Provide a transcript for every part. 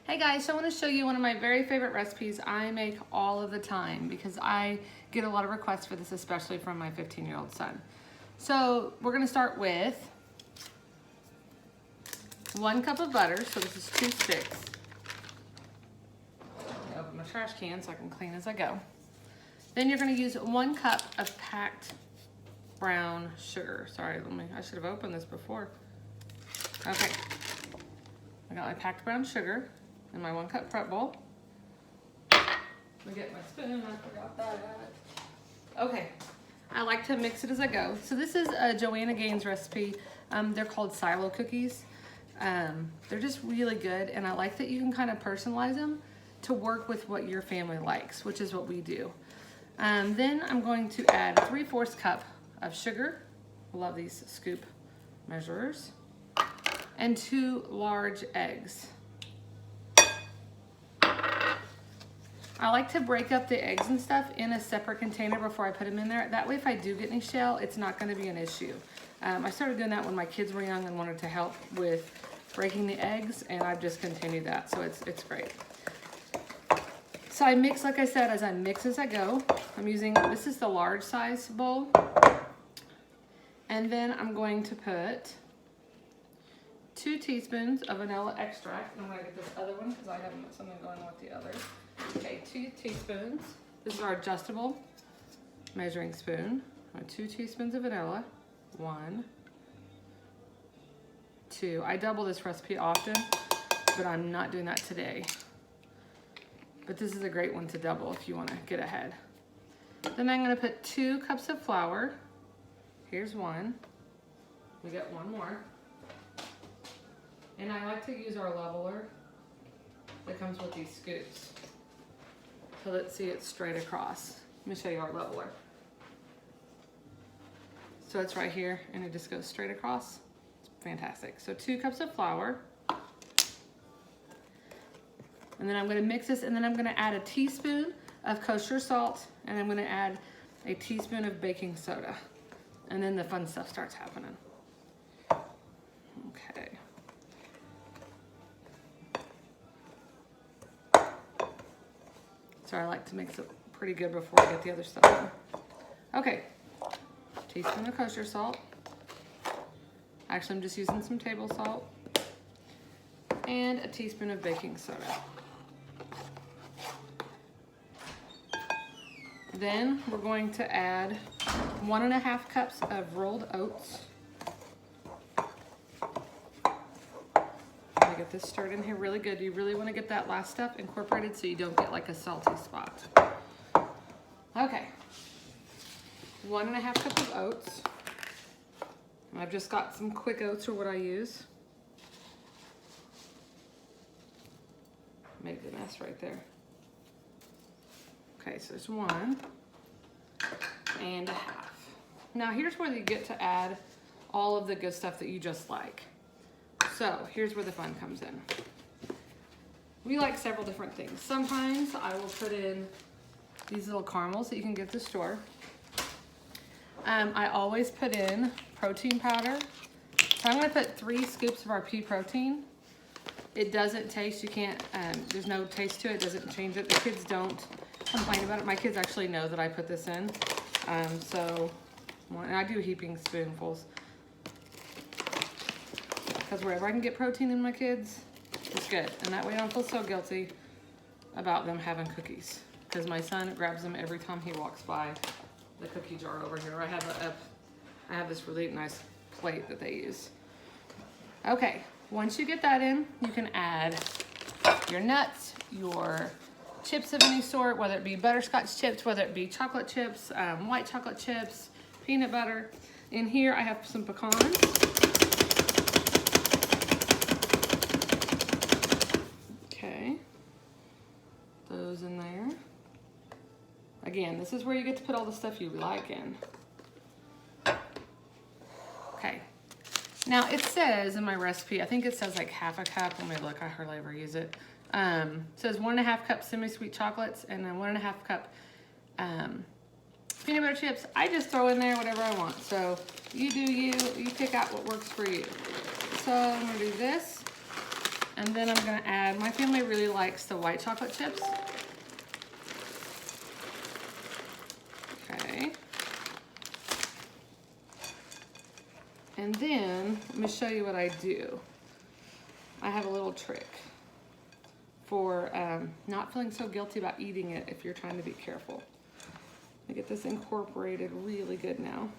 Hey guys, so I want to show you one of my very favorite recipes I make all of the time because I get a lot of requests for this, especially from my 15-year-old son. So we're going to start with 1 cup of butter, so this is 2 sticks. Open my trash can so I can clean as I go. Then you're going to use 1 cup of packed brown sugar. Sorry, I should have opened this before. Okay, I got my packed brown sugar in my 1 cup prep bowl. Let me get my spoon, I forgot that. Okay, I like to mix it as I go. So this is a Joanna Gaines recipe. They're called silo cookies. They're just really good, and I like that you can kind of personalize them to work with what your family likes, which is what we do. Then I'm going to add 3/4 cup of sugar. I love these scoop measurers. And 2 large eggs. I like to break up the eggs and stuff in a separate container before I put them in there. That way if I do get any shell, it's not going to be an issue. I started doing that when my kids were young and wanted to help with breaking the eggs, and I've just continued that, so it's great. So I mix, like I said, as I go. I'm using, this is the large size bowl. And then I'm going to put 2 teaspoons of vanilla extract. I'm going to get this other one because I have something going with the other. Okay, 2 teaspoons. This is our adjustable measuring spoon. 2 teaspoons of vanilla. 1, 2. I double this recipe often, but I'm not doing that today. But this is a great one to double if you want to get ahead. Then I'm going to put 2 cups of flour. Here's 1. We get 1 more. And I like to use our leveler that comes with these scoops. So let's see it straight across. Let me show you our leveler. So it's right here and it just goes straight across. It's fantastic. So 2 cups of flour. And then I'm going to mix this, and then I'm going to add a teaspoon of kosher salt, and I'm going to add a teaspoon of baking soda. And then the fun stuff starts happening. Okay. So I like to mix it pretty good before I get the other stuff in. Okay, teaspoon of kosher salt. Actually, I'm just using some table salt. And a teaspoon of baking soda. Then we're going to add 1.5 cups of rolled oats. Get this stirred in here really good. You really want to get that last step incorporated so you don't get like a salty spot. Okay, 1.5 cup of oats. I've just got some quick oats, or what I use. Made the mess right there. Okay, so there's 1.5. Now here's where you get to add all of the good stuff that you just like. So here's where the fun comes in. We like several different things. Sometimes I will put in these little caramels that you can get at the store. I always put in protein powder. So I'm gonna put 3 scoops of our pea protein. It doesn't taste, you can't, there's no taste to it, doesn't change it. The kids don't complain about it. My kids actually know that I put this in. And I do heaping spoonfuls. Because wherever I can get protein in my kids, it's good. And that way I don't feel so guilty about them having cookies. Because my son grabs them every time he walks by the cookie jar over here. I have this really nice plate that they use. Okay, once you get that in, you can add your nuts, your chips of any sort, whether it be butterscotch chips, whether it be chocolate chips, white chocolate chips, peanut butter. In here I have some pecans. Those in there. Again, this is where you get to put all the stuff you like in. Okay. Now it says in my recipe, I think it says like 1/2 cup. Let me look, I hardly ever use it. It says 1.5 cup semi-sweet chocolates and then 1.5 cup peanut butter chips. I just throw in there whatever I want. So you do you pick out what works for you. So I'm gonna do this. And then I'm gonna add, my family really likes the white chocolate chips. Okay. And then, let me show you what I do. I have a little trick for not feeling so guilty about eating it if you're trying to be careful. Let me get this incorporated really good now.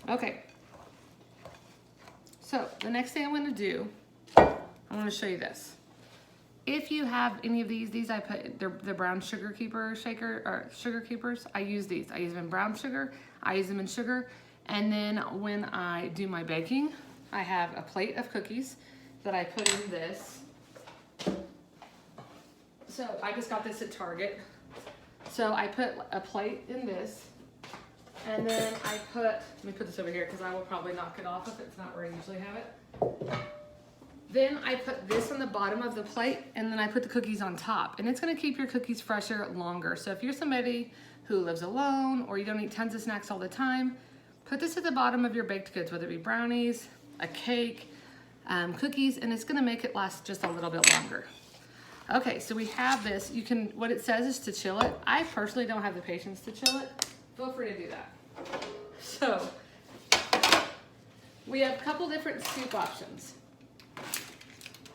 Okay. So the next thing I'm gonna do, I wanna show you this. If you have any of these I put the brown sugar keeper shaker or sugar keepers. I use these. I use them in brown sugar. I use them in sugar. And then when I do my baking, I have a plate of cookies that I put in this. So I just got this at Target. So I put a plate in this, and then I put, let me put this over here because I will probably knock it off if it's not where I usually have it. Then I put this on the bottom of the plate, and then I put the cookies on top. And it's gonna keep your cookies fresher longer. So if you're somebody who lives alone or you don't eat tons of snacks all the time, put this at the bottom of your baked goods, whether it be brownies, a cake, cookies, and it's gonna make it last just a little bit longer. Okay, so we have this. You can, what it says is to chill it. I personally don't have the patience to chill it. Feel free to do that. So, we have a couple different scoop options.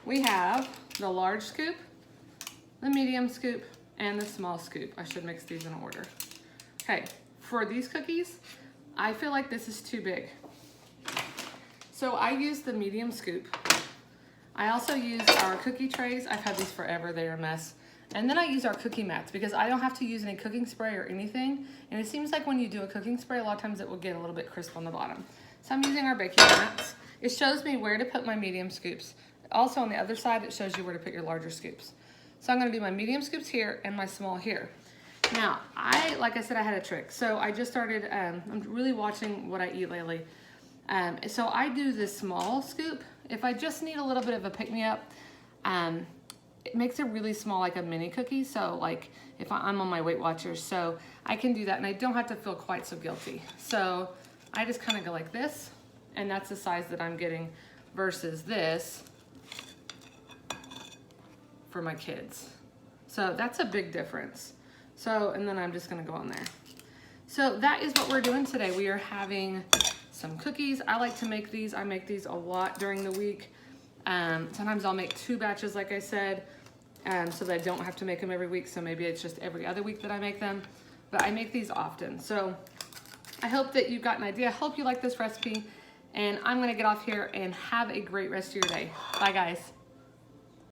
We have the large scoop, the medium scoop, and the small scoop. I should mix these in order. Okay, for these cookies, I feel like this is too big. So I use the medium scoop. I also use our cookie trays. I've had these forever, they're a mess. And then I use our cookie mats because I don't have to use any cooking spray or anything. And it seems like when you do a cooking spray, a lot of times it will get a little bit crisp on the bottom. So I'm using our baking mats. It shows me where to put my medium scoops. Also on the other side, it shows you where to put your larger scoops. So I'm gonna do my medium scoops here and my small here. Now, like I said, I had a trick. So I just started, I'm really watching what I eat lately. So I do this small scoop. If I just need a little bit of a pick-me-up, it makes it really small, like a mini cookie. So like if I'm on my Weight Watchers, so I can do that and I don't have to feel quite so guilty. So I just kind of go like this, and that's the size that I'm getting versus this for my kids. So that's a big difference. So, and then I'm just gonna go on there. So that is what we're doing today. We are having some cookies. I like to make these. I make these a lot during the week. Sometimes I'll make 2 batches, like I said, so that I don't have to make them every week. So maybe it's just every other week that I make them, but I make these often. So I hope that you got an idea. I hope you like this recipe, and I'm gonna get off here and have a great rest of your day. Bye guys.